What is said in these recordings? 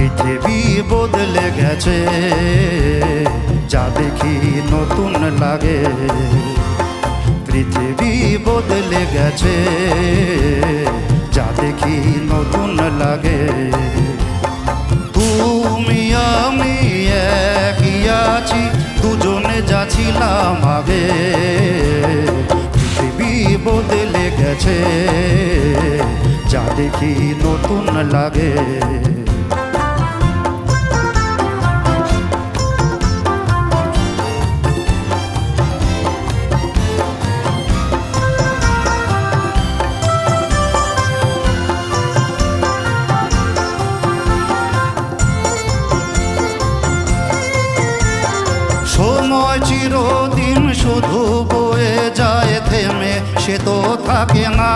পৃথিবী বদলে গেছে, যা দেখি নতুন লাগে। পৃথিবী বদলে গেছে, যা দেখি নতুন লাগে। তুমি আমি একই আছি, দুজনে যাচ্ছিলাম আগে। পৃথিবী বদলে গেছে, যা দেখি নতুন লাগে। সময় চিরদিন শুধু বয়ে যায়, থেমে সে তো থাকে না।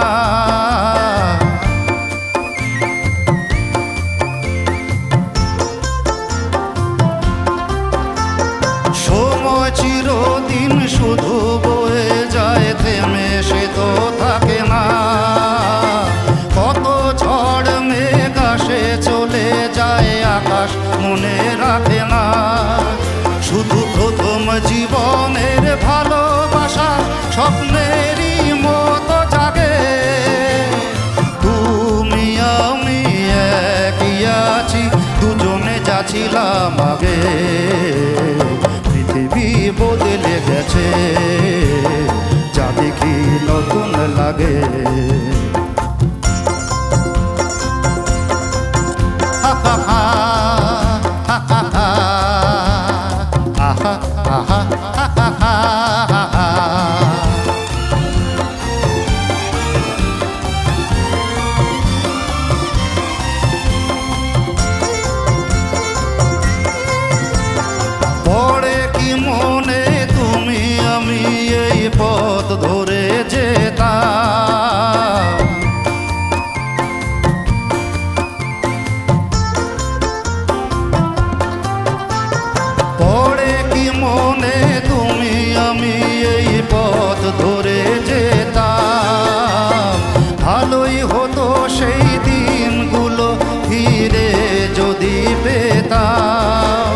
সময় চিরদিন শুধু বয়ে যায়, থেমে সে তো থাকে না। কত ঝড় মেঘ আসে চলে যায়, আকাশ মনে রাখে না। শুধু প্রথম জীবনের ভালোবাসা স্বপ্নেরই মতো জাগে। তুমি আমি একই আছি, দুজনে যাচ্ছিলাম আগে। পৃথিবী বদলে গেছে, যা দেখি নতুন লাগে। হা হা হা হা হা হা। আহা আহা আহা আহা। পড়ে কি মনে তুমি আমি এই পথ ধরে যেতাম। মনে তুমি আমি এই পথ ধরে যেতাম। ভালোই হতো সেই দিনগুলো ফিরে যদি পেতাম।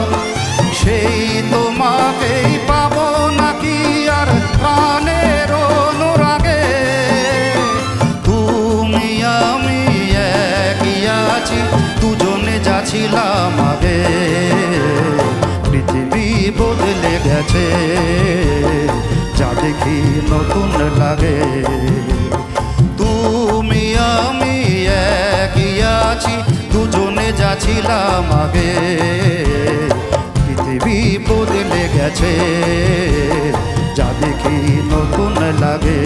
সেই তোমাকেই পাবো নাকি আর প্রাণের অনুরাগে। তুমি আমি একই আছি, দুজনে যাচ্ছিলাম আগে। পৃথিবী বদলে গেছে, যা দেখি নতুন লাগে। তুমি আমি একই আছি, দুজনে যাচ্ছিলাম আগে। পৃথিবী বদলে গেছে, যা দেখি নতুন লাগে।